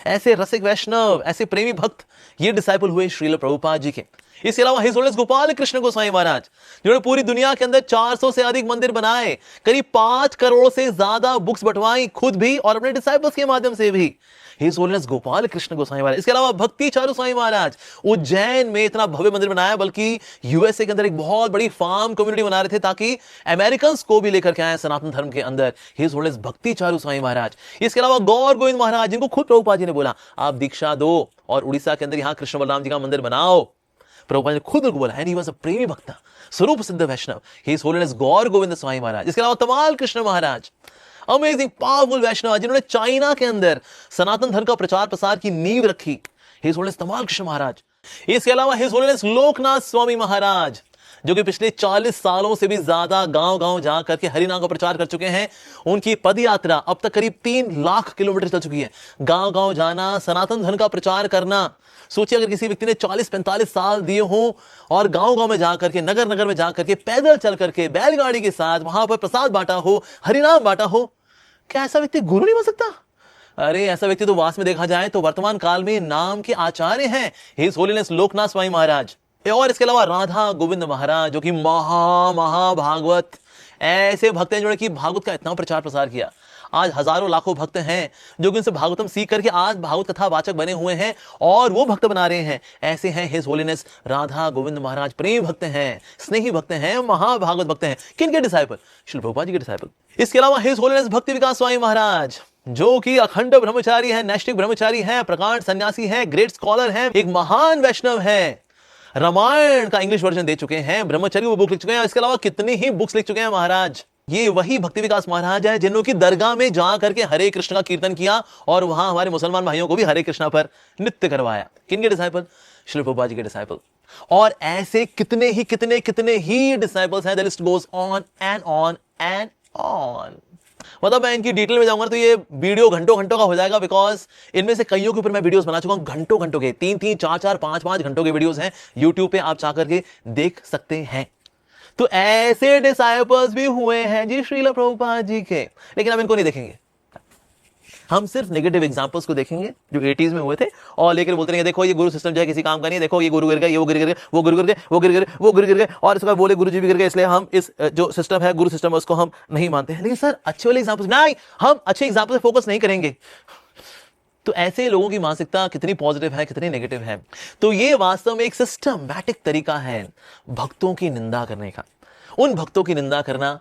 ऐसे रसिक वैष्णव, ऐसे प्रेमी भक्त, ये डिसाइपल हुए श्रील प्रभुपाद जी के। इसके अलावा हिज होलीनेस गोपाल कृष्ण गोस्वामी महाराज, जिन्होंने पूरी दुनिया के अंदर 400 से अधिक मंदिर बनाए, करीब 5 करोड़ से ज्यादा बुक्स बंटवाई, खुद भी और अपने डिसाइपल्स के माध्यम से भी। हिज होलीनेस गोपाल कृष्ण गोस्वामी महाराज। इसके अलावा भक्ति चारू स्वामी महाराज, उज्जैन में इतना भव्य मंदिर बनाया, बल्कि यूएसए के अंदर एक बहुत बड़ी फार्म कम्युनिटी बना रहे थे ताकि अमेरिकन को भी लेकर के आए सनातन धर्म के अंदर। हिज होलीनेस भक्ति चारू स्वामी महाराज। इसके अलावा गौर गोविंद महाराज, जिनको खुद प्रभुपाद जी ने बोला आप दीक्षा दो और उड़ीसा के अंदर यहाँ कृष्ण बलराम जी का मंदिर बनाओ। प्रभुपाद ने खुद उनको बोला, एंड ही वाज अ प्रेमी भक्त, स्वरूप सिद्ध वैष्णव, हिज होलीनेस गौर गोविंद स्वामी महाराज। इसके अलावा तमाल कृष्ण महाराज, अमेजिंग पावरफुल वैष्णव, जिन्होंने चाइना के अंदर सनातन धर्म का प्रचार प्रसार की नींव रखी, हिज होलीनेस तमाल कृष्ण महाराज। इसके अलावा हिज होलीनेस लोकनाथ स्वामी महाराज, जो कि पिछले 40 सालों से भी ज्यादा गांव-गांव जा करके हरिनाम का प्रचार कर चुके हैं। उनकी पद यात्रा अब तक करीब 3 लाख किलोमीटर चल चुकी है। गांव-गांव जाना, सनातन धर्म का प्रचार करना। सोचिए अगर किसी व्यक्ति ने 40-45 साल दिए हों और गांव-गांव में जाकर के, नगर-नगर में जाकर के, पैदल चल करके, बैलगाड़ी के साथ वहां पर प्रसाद बांटा हो, हरिनाम बांटा हो, क्या ऐसा व्यक्ति गुरु नहीं बन सकता? अरे ऐसा व्यक्ति तो वास्तव में देखा जाए तो वर्तमान काल में नाम के आचार्य हैं, हिज होलीनेस लोकनाथ स्वामी महाराज। और इसके अलावा राधा गोविंद महाराज, जो कि महाभागवत, ऐसे भक्त हैं जिन्होंने कि भागवत का इतना प्रचार प्रसार किया। आज हजारों लाखों भक्त हैं जो कि उनसे भागवतम सीख करके आज भागवत कथा वाचक बने हुए हैं और वो भक्त बना रहे हैं। ऐसे हैं हिज होलीनेस राधा गोविंद महाराज, प्रेम भक्त हैं, स्नेही भक्त हैं, महाभागवत भक्त हैं। किनके डिसाइपल? श्री प्रभुपाद जी के डिसाइपल। इसके अलावा हिज होलीनेस भक्ति विकास स्वामी महाराज, जो कि अखंड ब्रह्मचारी हैं, नैष्ठिक ब्रह्मचारी हैं, प्रकांड सन्यासी हैं, ग्रेट स्कॉलर हैं, एक महान वैष्णव हैं। रामायण का इंग्लिश वर्जन दे चुके हैं, ब्रह्मचर्य वो बुक लिख चुके हैं। इसके अलावा कितनी ही बुक्स लिख चुके हैं महाराज। ये वही भक्ति विकास महाराज है जिन्होंने दरगाह में जा करके हरे कृष्ण का कीर्तन किया और वहां हमारे मुसलमान भाइयों को भी हरे कृष्णा पर नृत्य करवाया। किनके डिसाइपल? श्री प्रभुपाद जी के डिसाइपल। और ऐसे कितने ही डिसाइपल्स हैं। The list goes on and on and on. मतलब मैं इनकी डिटेल में जाऊंगा तो ये वीडियो घंटों का हो जाएगा, बिकॉज इनमें से कईयों के ऊपर मैं वीडियोस बना चुका हूं, घंटों के, 3-3, 4-4, 5-5 घंटों के वीडियोस हैं यूट्यूब पे, आप जाकर के देख सकते हैं। तो ऐसे डिसाइपल्स भी हुए हैं जी श्रील प्रभुपाद जी के, लेकिन हम इनको नहीं देखेंगे। हम सिर्फ नेगेटिव एग्जांपल्स को देखेंगे जो 80s में हुए थे और लेकर बोलते नहीं देखो ये गुरु सिस्टम जो है किसी काम का नहीं है, देखो ये गुरु गिर गए, ये वो गिर गए, वो गुरु गिर गए, वो गिर गए, वो गुरु गिर गए और इसके बाद बोले गुरु जी भी गिर गए, इसलिए हम इस जो सिस्टम है गुरु सिस्टम है उसको हम नहीं मानते हैं। लेकिन सर अच्छे वाले एग्जाम्पल्स नहीं, हम अच्छे एग्जाम्पल से फोकस नहीं करेंगे। तो ऐसे लोगों की मानसिकता कितनी पॉजिटिव है, कितनी नेगेटिव है। तो ये वास्तव में एक सिस्टमैटिक तरीका है भक्तों की निंदा करने का, उन भक्तों की निंदा करना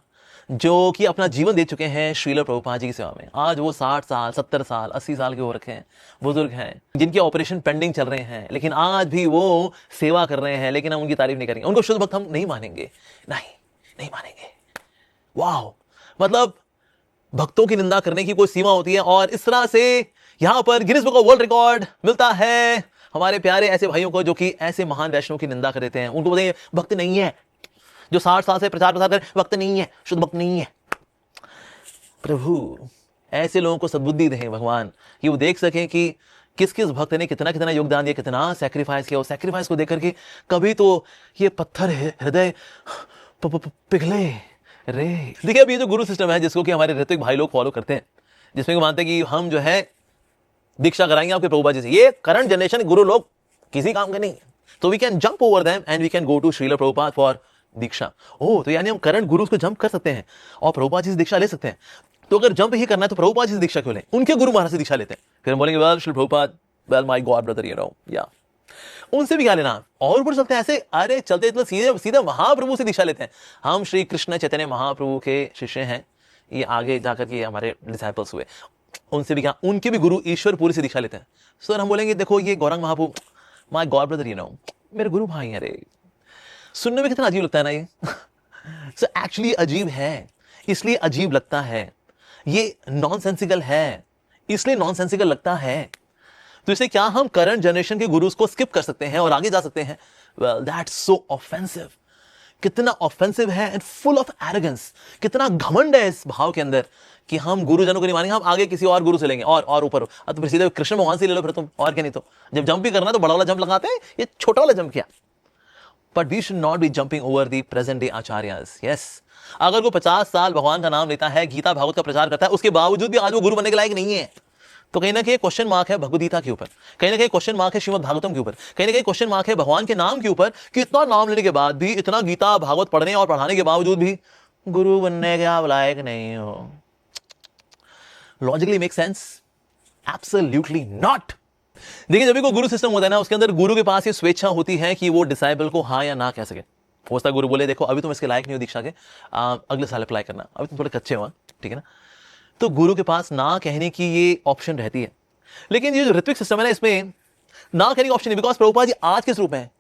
जो कि अपना जीवन दे चुके हैं श्रील प्रभुपाद जी की सेवा में। आज वो 60 साल, 70 साल, 80 साल के हो रखे हैं, बुजुर्ग हैं, जिनके ऑपरेशन पेंडिंग चल रहे हैं, लेकिन आज भी वो सेवा कर रहे हैं। लेकिन हम उनकी तारीफ नहीं करेंगे, उनको शुद्ध भक्त हम नहीं मानेंगे, नहीं मानेंगे। वाह, मतलब भक्तों की निंदा करने की कोई सीमा होती है। और इस तरह से यहां पर Guinness book of world record मिलता है हमारे प्यारे ऐसे भाइयों को जो कि ऐसे महान वैष्णव की निंदा कर देते हैं। उनको बोलते हैं भक्त नहीं है, जो 60 साल से प्रचार प्रसार कर भक्त नहीं है, शुद्ध भक्त नहीं है। प्रभु ऐसे लोगों को सद्बुद्धि दें भगवान, कि वो देख सकें कि किस किस भक्त ने कितना योगदान दिया, कितना सैक्रिफाइस किया। और सैक्रिफाइस को देख करके कभी तो ये पत्थर हृदय पिघले रे। देखिए अब ये जो गुरु सिस्टम है जिसको कि हमारे ऋत्विक भाई लोग फॉलो करते हैं, जिसमें मानते हैं कि हम जो है दीक्षा कराएंगे आपके प्रभुपाद जी से, ये करंट जनरेशन गुरु लोग किसी काम के नहीं है। तो we can jump over them and we can go to Srila Prabhupada for diksha. Oh, तो यानी हम करंट गुरु को जंप कर सकते हैं और प्रभुपाद जी से दीक्षा ले सकते हैं। तो अगर जंप ही करना है तो प्रभुपाद जी से दीक्षा क्यों लें? उनके गुरु महाराज से दीक्षा लेते हैं। फिर हम बोलेंगे well Shri Prabhupada, well my God brother, you no, या उनसे भी क्या लेना। और ऊपर चलते हैं ऐसे, अरे चलते तो सीधे महाप्रभु से दीक्षा लेते हैं। हम श्री कृष्ण चैतन्य महाप्रभु के शिष्य हैं, ये आगे जाकर के हमारे डिसाइपल्स हुए। उनसे भी क्या, उनके भी गुरु ईश्वरपुरी से दीक्षा लेते हैं। सर हम बोलेंगे देखो ये Gauranga Mahaprabhu my God brother, you know मेरे गुरु भाई हैं रे। सुनने में कितना अजीब लगता है ना ये सो एक्चुअली अजीब है, इसलिए अजीब लगता है, ये नॉनसेंसिकल है इसलिए नॉनसेंसिकल लगता है। तो इसे क्या हम करंट जनरेशन के गुरुज को स्किप कर सकते हैं और आगे जा सकते हैं? Well that's so offensive. कितना ऑफेंसिव है एंड फुल ऑफ एरोगेंस, कितना घमंड है इस भाव के अंदर कि हम गुरुजनों को नहीं मानेंगे, हम आगे किसी और गुरु से लेंगे और ऊपर। अब तो फिर सीधे कृष्ण भगवान से ले लो फिर तुम, और क्या। नहीं तो जब जंप भी करना तो बड़ा वाला जंप लगाते हैं, ये छोटा वाला जंप किया। But we should not be jumping over the present day acharyas. Yes, अगर वो 50 साल भगवान का नाम लेता है, गीता भागवत का प्रचार करता है, उसके बावजूद भी आज वो गुरु बनने के लायक नहीं है, तो कहीं ना कहीं क्वेश्चन मार्क है भगवदगीता के ऊपर, कहीं ना कहीं क्वेश्चन मार्क है श्रीमद् भागवतम के ऊपर, कहीं ना कहीं क्वेश्चन मार्क है भगवान के नाम के ऊपर कि इतना नाम लेने के बाद भी, इतना गीता भागवत पढ़ने और पढ़ाने के बावजूद भी गुरु बनने के आप लायक नहीं हो। Logically make sense? Absolutely not. देखिए जब भी कोई गुरु सिस्टम होता है ना, उसके अंदर गुरु के पास ये स्वेच्छा होती है कि वो डिसाइबल को हाँ या ना कह सके। हो सकता है गुरु बोले देखो अभी तुम इसके लायक नहीं हो दीक्षा के, अगले साल अप्लाई करना, अभी तुम थोड़े कच्चे हो, ठीक है ना। तो गुरु के पास ना कहने की ये ऑप्शन रहती है। लेकिन ये जो ऋत्विक सिस्टम है ना, इसमें ना कहने की ऑप्शन नहीं, बिकॉज प्रभुपाद जी आज किस रूप में है?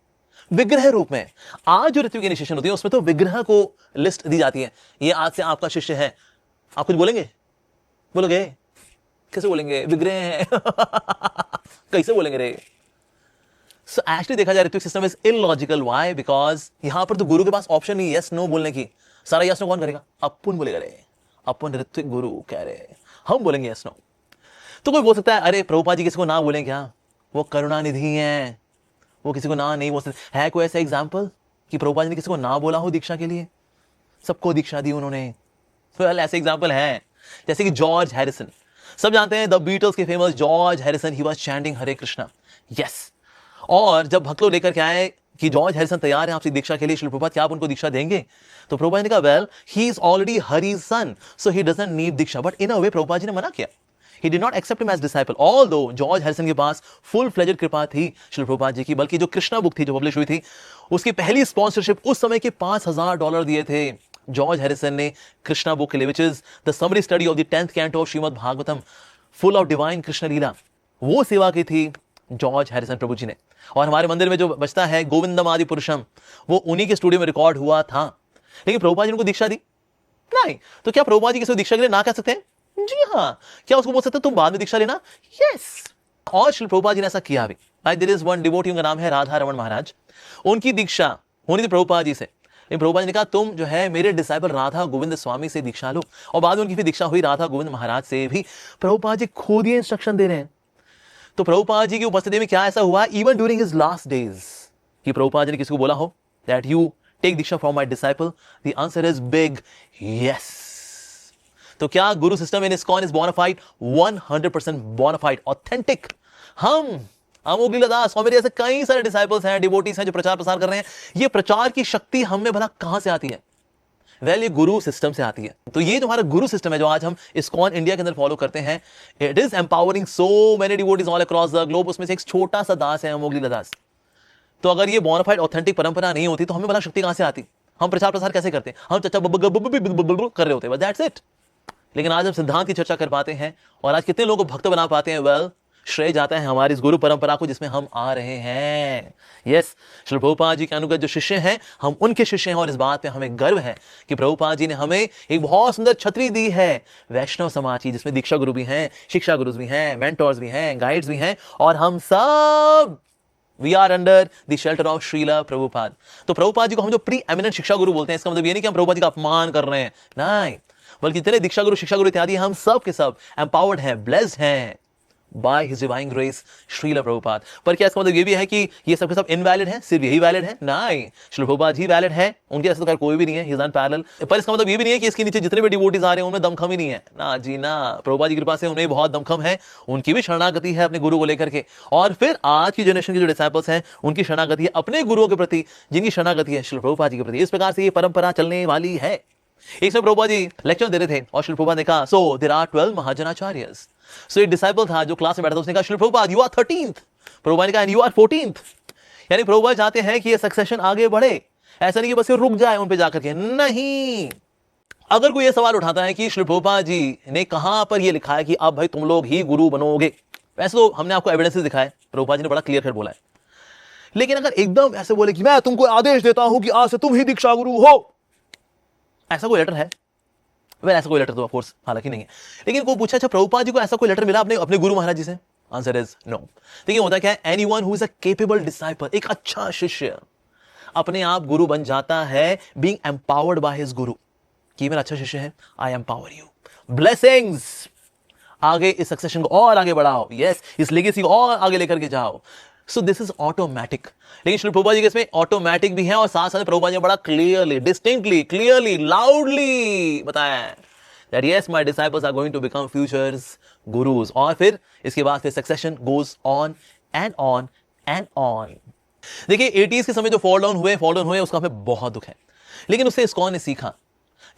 विग्रह रूप में। आज जो ऋत्विक इनिशिएशन होती है उसमें तो विग्रह को लिस्ट दी जाती है, ये आज से आपका शिष्य है। आप कुछ बोलेंगे? बोलोगे? कैसे बोलेंगे? विग्रह है कैसे बोलेंगे रे? सो एक्चुअली देखा जाए Ritvik system is illogical. Why? Because यहां पर तो गुरु के पास ऑप्शन नहीं यस नो बोलने की। सारा यस नो कौन करेगा? अपन बोलेगा रे, अपन ऋत्विक गुरु कह रहे, हम बोलेंगे यस नो। तो कोई बोल सकता है अरे प्रभुपाद जी किसी को ना बोले क्या? वो करुणानिधि हैं, वो किसी को ना नहीं बोल सकते। है कोई ऐसा एग्जाम्पल कि प्रभुपाद जी ने किसी को ना बोला हो दीक्षा के लिए? सबको दीक्षा दी उन्होंने। तो ऐसे एग्जाम्पल है जैसे कि जॉर्ज हैरिसन, सब जानते हैं द बीटल्स के famous George Harrison, he was chanting Hare Krishna. Yes, और जब भक्त लोग लेकर के आए कि जॉर्ज हैरिसन तैयार है आपसे दीक्षा के लिए, श्री प्रभुपाद क्या आप उनको दीक्षा देंगे? तो प्रभुपाद ने कहा well he is already Hari's son so he doesn't need diksha. But in a way Prabhupada ji ने मना किया, he did not accept him as disciple, although George Harrison के पास फुल फ्लेजेड कृपा थी श्री प्रभुपाद जी की। बल्कि जो कृष्णा बुक थी जो पब्लिश हुई थी, उसकी पहली स्पॉन्सरशिप उस समय के $5000 दिए थे जॉर्ज हैरिसन ने कृष्णा बुक के लिए, which is the summary study of the 10th canto of Shrimad Bhagavatam, full of divine Krishna lila. वो सेवा की थी जॉर्ज हैरिसन प्रभु जी ने। और हमारे मंदिर में जो बचता है गोविंदम आदि पुरुषम, वो उन्हीं के स्टूडियो में रिकॉर्ड हुआ था। लेकिन प्रभुपाद जी ने उनको दीक्षा दी नहीं। तो क्या प्रभुपाद जी किसी को दीक्षा के लिए ना कह सकते हैं? जी हाँ। क्या उसको बोल सकते हैं तुम बाद में दीक्षा लेना? यस। और श्री प्रभुपाद जी ने ऐसा किया भी। देयर इज वन डिवोटी, उनका नाम है राधा रमन महाराज। उनकी दीक्षा होनी थी प्रभुपाद जी से, लेकिन प्रभुपाद जी ने कहा तुम जो है मेरे डिसाइबल राधा गोविंद स्वामी से दीक्षा लो। और बाद में उनकी फिर दीक्षा हुई राधा गोविंद महाराज से भी। प्रभुपाद जी खुद ही इंस्ट्रक्शन दे रहे हैं। तो प्रभुपाद जी की उपस्थिति में क्या ऐसा हुआ even during his last days कि प्रभुपाद जी ने किसी को बोला हो that you take diksha from my disciple? The answer is big yes. तो क्या guru system in ISKCON is bonafide? 100% bonafide, authentic. हम अमोघ लीलादास और मेरे ऐसे कई सारे डिसाइपल्स हैं, डिवोटीज हैं जो प्रचार प्रसार कर रहे हैं। ये प्रचार की शक्ति हम में भला कहां से आती है? वेल ये गुरु सिस्टम से आती है। तो ये जो हमारा गुरु सिस्टम है जो आज हम इस्कॉन इंडिया के अंदर फॉलो करते हैं, it is empowering so many devotees all across the globe. उसमें से एक छोटा सा दास है अमोघ लीलादास। तो अगर ये बोनाफाइड ऑथेंटिक परंपरा नहीं होती तो हमें भला शक्ति कहां से आती? हम प्रचार प्रसार कैसे करते? हम चचा कर रहे होते, बस दैट्स इट। लेकिन आज हम सिद्धांत की चर्चा कर पाते हैं और आज कितने लोगों को भक्त बना पाते हैं? वेल श्रेय जाता है हमारी इस गुरु परंपरा को जिसमें हम आ रहे हैं। यस, श्री प्रभुपाद जी के अनुगत जो शिष्य हैं, हम उनके शिष्य हैं। और इस बात पे हमें गर्व है कि प्रभुपाद जी ने हमें एक बहुत सुंदर छतरी दी है वैष्णव समाज की, जिसमें दीक्षा गुरु भी हैं, शिक्षा गुरु भी हैं, मेंटोर्स भी हैं, गाइड्स भी हैं, और हम सब we are under the shelter of Srila Prabhupada. तो प्रभुपाद जी को हम जो प्री एमिनेंट शिक्षा गुरु बोलते हैं, इसका मतलब ये नहीं कि हम प्रभुपाद जी का अपमान कर रहे हैं, नहीं, बल्कि जितने दीक्षा गुरु शिक्षा गुरु इत्यादि हम सब के सब एम्पावर्ड हैं, ब्लेस्ड हैं by his divine grace Srila Prabhupada. पर क्या इसका मतलब ये भी है कि ये सब के सब इनवैलिड है, सिर्फ यही वैलिड है? नहीं, श्री प्रभुपाद ही वैलिड है, उनके ऐसा तो कोई भी नहीं है, ही इज अनपैरेलल। पर इसका मतलब ये भी नहीं है कि इसके नीचे जितने भी डिवोटीज आ रहे हैं उनमें दमखम ही नहीं है, ना जी ना। प्रभुपाद की कृपा से उन्हें बहुत दमखम है, उनकी भी शरणागति है अपने गुरु को लेकर के। और फिर आज की जनरेशन के जो डिसाइपल्स हैं उनकी शरणागति है अपने गुरुओं के प्रति, जिनकी शरणागति है श्री प्रभुपाद जी के प्रति। इस प्रकार से ये परंपरा चलने वाली है। एक समय प्रभुपाद जी लेक्चर दे रहे थे और श्री प्रभुपाद ने कहा सो देयर आर 12 महाजनाचार्यस। सो एक डिसाइपल था जो क्लास में बैठा था, उसने कहा Shri Prabhupada you are 13th। Prabhupada ने कहा यू आर 14th। यानी प्रभुपाद चाहते हैं कि ये सक्सेशन आगे बढ़े, ऐसा नहीं कि बस ये रुक जाए उन पे जाकर के, नहीं, अगर कोई ये सवाल उठाता है कि श्री प्रभुपाद जी ने कहां पर ये लिखा है कि अब भाई तुम लोग ही गुरु बनोगे, वैसे तो हमने आपको एविडेंसेस दिखाए, प्रभुपाद जी ने बड़ा क्लियर कट बोला है, लेकिन अगर एकदम ऐसे बोले कि मैं तुमको आदेश देता हूं कि आज से तुम ही दीक्षा गुरु हो, ऐसा कोई लेटर है? वह ऐसा कोई लेटर तो ऑफ कोर्स हालांकि नहीं है, लेकिन कोई पूछा अच्छा प्रभुपाद जी को ऐसा कोई लेटर मिला अपने गुरु महाराज जी से? Answer is no. देखिए होता क्या है, anyone who is a capable disciple, एक अच्छा शिष्य अपने आप गुरु बन जाता है बीइंग एम्पावर्ड बाय हिज गुरु, कि मेरा अच्छा शिष्य है, आई एम्पावर यू, ब्लेसिंग्स, आगे इस सक्सेशन को और आगे बढ़ाओ, यस इस लेगेसी को और आगे लेकर के जाओ। So this is automatic. लेकिन श्री प्रभुपाद जी के इसमें ऑटोमेटिक भी है और साथ साथ प्रभुपाद जी ने बड़ा क्लियरली, डिस्टिंक्टली, क्लियरली, लाउडली बताया that yes my disciples are going to become futures gurus, और फिर इसके बाद फिर succession goes on and on and on. देखिए 80s के समय जो फॉल डाउन हुए उसका हमें बहुत दुख है, लेकिन उससे इस्कॉन ने सीखा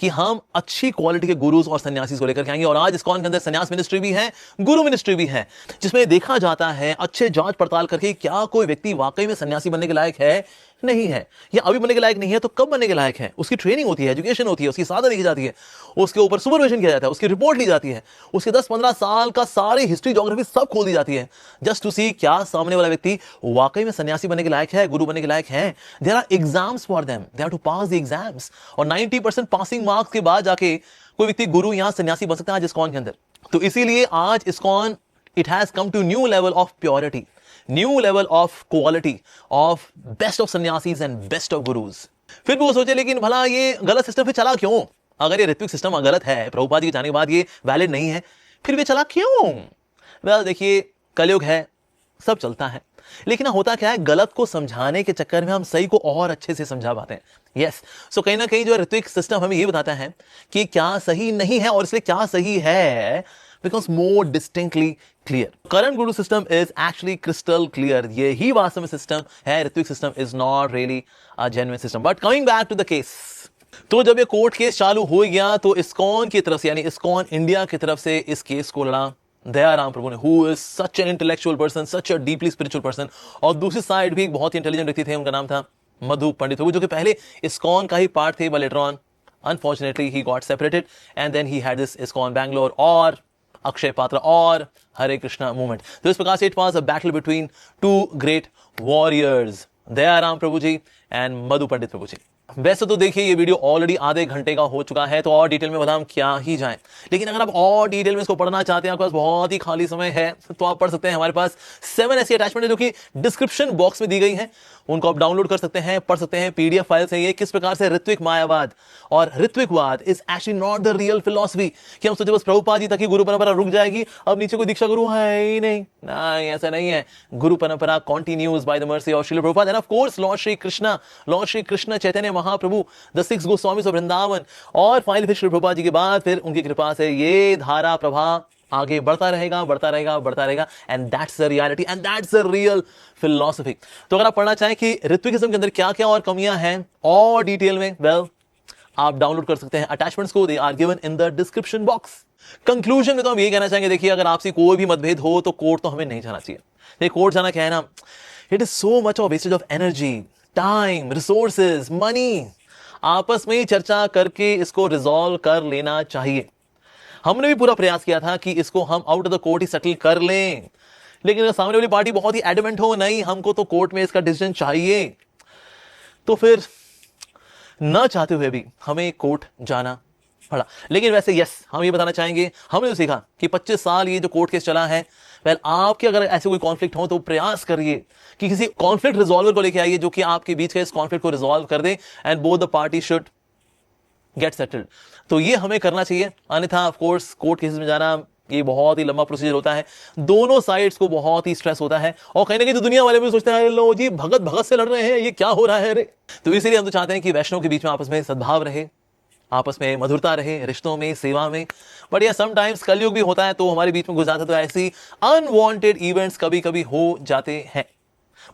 कि हम अच्छी क्वालिटी के गुरुज और सन्यासी को लेकर के आएंगे। और आज इस्कॉन के अंदर सन्यास मिनिस्ट्री भी है, गुरु मिनिस्ट्री भी है, जिसमें देखा जाता है अच्छे जांच पड़ताल करके क्या कोई व्यक्ति वाकई में सन्यासी बनने के लायक है, नहीं है, या अभी बनने के लायक नहीं है तो कब बनने के लायक है। उसकी ट्रेनिंग होती है, एजुकेशन होती है, उसकी साधना देखी जाती है, उसके ऊपर सुपरविजन किया जाता है, उसकी रिपोर्ट ली जाती है, उसके 10-15 साल का सारी हिस्ट्री ज्योग्राफी सब खोल दी जाती है, जस्ट टू सी क्या सामने वाला व्यक्ति वाकई में सन्यासी बनने के लायक है, गुरु बनने के लायक है। There are exams for them, they have to pass the exams, और 90% पासिंग मार्क्स के बाद जाके कोई व्यक्ति गुरु या सन्यासी बन सकता है आज इस्कॉन के अंदर। तो इसीलिए आज ISKCON it has come to new level of purity, new level of quality of best of sannyasis and best of gurus. फिर भी वो सोचे लेकिन भला ये गलत सिस्टम फिर चला क्यों? अगर ये ऋत्विक सिस्टम गलत है, प्रभुपाद जी के जाने के बाद ये वैलिड नहीं है, फिर भी चला क्यों? वेल देखिए कलयुग है, सब चलता है, लेकिन होता क्या है, गलत को समझाने के चक्कर में हम सही को और अच्छे से समझा पाते हैं। यस, सो कहीं ना कहीं जो ऋत्विक सिस्टम हमें ये बताता है कि क्या सही नहीं है, और इसलिए क्या सही है becomes more distinctly clear. Current guru system is actually crystal clear. ये ही वास्तव में सिस्टम है, Ritvik system is not really a genuine system. But coming back to the case, तो जब ये कोर्ट केस चालू हो गया तो इस्कॉन की तरफ से, यानी इस्कॉन इंडिया की तरफ से इस केस को लड़ा दयाराम प्रभु ने, who is such an intellectual person, such a deeply spiritual person, और दूसरी साइड भी एक बहुत ही इंटेलिजेंट व्यक्ति थे, उनका नाम था मधु पंडित प्रभु, जो कि पहले इस्कॉन का ही पार्ट थे, but later on unfortunately he got separated and then he had this ISKCON Bangalore और अक्षय पात्र और हरे कृष्णा मूवमेंट। तो इस प्रकार से it was a battle between two great warriors, Dayaram Prabhu ji and Madhu Pandit Prabhu ji. वैसे तो देखिए ये वीडियो ऑलरेडी आधे घंटे का हो चुका है, तो और डिटेल में बताम क्या ही जाए, लेकिन अगर आप और डिटेल में इसको पढ़ना चाहते हैं, आपके पास बहुत ही खाली समय है, तो आप पढ़ सकते हैं। हमारे पास 7 ऐसी अटैचमेंट है जो कि डिस्क्रिप्शन बॉक्स में दी गई हैं, उनको आप डाउनलोड कर सकते हैं, पढ़ सकते हैं। पीडीएफ फाइल से ये किस प्रकार से ऋत्विक मायावाद और ऋत्विकवाद is actually not the real philosophy, कि हम सोचे बस प्रभुपाद जी तक ही गुरु परंपरा रुक जाएगी, अब नीचे कोई दीक्षा गुरु है ही नहीं, ऐसा नहीं है। गुरु परंपरा continues by the mercy of Srila Prabhupada end of course Lord Shri Krishna Chaitanya Mahaprabhu, the 6 Goswamis of Vrindavan, और फाइनली फिर श्री प्रभुपाद जी के बाद फिर उनकी कृपा से ये धारा प्रवाह आगे बढ़ता रहेगा, बढ़ता रहेगा, बढ़ता रहेगा, and that's the reality and that's the real philosophy. तो अगर आप पढ़ना चाहें कि ऋत्विकिज्म के अंदर क्या क्या और कमियां हैं और डिटेल में, वेल आप डाउनलोड कर सकते हैं अटैचमेंट्स को, they are given in the description box. Conclusion में तो हम ये कहना चाहेंगे, देखिए अगर आपसे कोई भी मतभेद हो तो कोर्ट तो हमें नहीं जाना चाहिए। देखिए कोर्ट जाना क्या है ना, it is so much of wastage of energy, time, resources, money. आपस में ही चर्चा करके इसको रिजॉल्व कर लेना चाहिए। हमने भी पूरा प्रयास किया था कि इसको हम आउट ऑफ द कोर्ट ही सेटल कर लें, लेकिन अगर सामने वाली पार्टी बहुत ही एडमेंट हो, नहीं हमको तो कोर्ट में इसका डिसीजन चाहिए, तो फिर न चाहते हुए भी हमें कोर्ट जाना पड़ा। लेकिन वैसे यस, हम ये बताना चाहेंगे, हमने तो सीखा कि 25 साल ये जो कोर्ट केस चला है, वेल आपके अगर ऐसे कोई कॉन्फ्लिक्ट हो तो प्रयास करिए कि किसी कॉन्फ्लिक्ट रिजॉल्वर को लेके आइए जो कि आपके बीच के इस कॉन्फ्लिक्ट को रिजॉल्व कर दे, and both the party should get settled. तो ये हमें करना चाहिए, अन्यथा ऑफ कोर्स कोर्ट केसेस में जाना ये बहुत ही लंबा प्रोसीजर होता है, दोनों साइड्स को बहुत ही स्ट्रेस होता है, और कहीं ना कहीं तो दुनिया वाले भी सोचते हैं लो जी भगत भगत से लड़ रहे हैं, ये क्या हो रहा है रे। तो इसीलिए हम तो चाहते हैं कि वैष्णव के बीच में आपस में सद्भाव रहे, आपस में मधुरता रहे, रिश्तों में, सेवा में। बट या समटाइम्स कलयुग भी होता है, तो हमारे बीच में गुजराता तो ऐसी अनवांटेड इवेंट्स कभी कभी हो जाते हैं।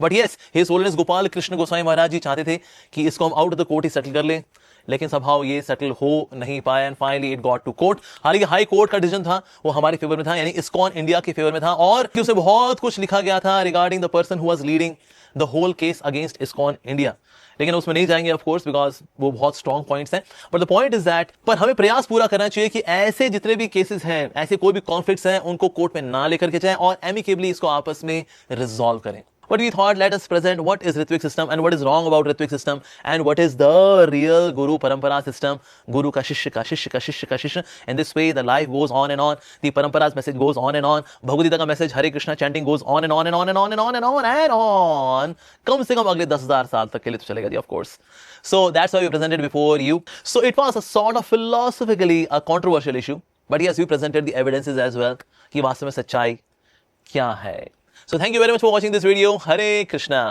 But yes, his holiness Gopal Krishna Goswami Maharaj ji चाहते थे कि इसको हम आउट ऑफ द कोर्ट ही सेटल कर लें, लेकिन somehow ये सेटल हो नहीं पाया and finally it got to court. हालांकि हाई कोर्ट का डिसीजन था वो हमारे फेवर में था, यानी इस्कॉन इंडिया के फेवर में था, और उसमें बहुत कुछ लिखा गया था regarding the person who was leading the whole case against ISKCON India. लेकिन उसमें नहीं जाएंगे ऑफ कोर्स बिकॉज वो बहुत स्ट्रॉन्ग पॉइंट्स हैं, but the point is that पर हमें प्रयास पूरा करना चाहिए कि ऐसे जितने भी केसेस हैं, ऐसे कोई भी कॉन्फ्लिक्ट्स हैं, उनको कोर्ट में ना लेकर के जाएं और एमिकेबली इसको आपस में रिजॉल्व करें। But we thought let us present what is Ritvik system and what is wrong about Ritvik system and what is the real Guru Parampara system. Guru ka shishya ka shishya ka shishya ka shishya. In this way the life goes on and on. The Parampara's message goes on and on. Bhagavad Gita ka message Hare Krishna chanting goes on and on and on and on and on and on and on. कम से कम अगले 10,000 साल तक के लिए तो चलेगा जी of course. So that's why we presented before you. So it was a sort of philosophically a controversial issue. But yes, we presented the evidences as well कि वास्तव में सच्चाई क्या है. So thank you very much for watching this video. Hare Krishna.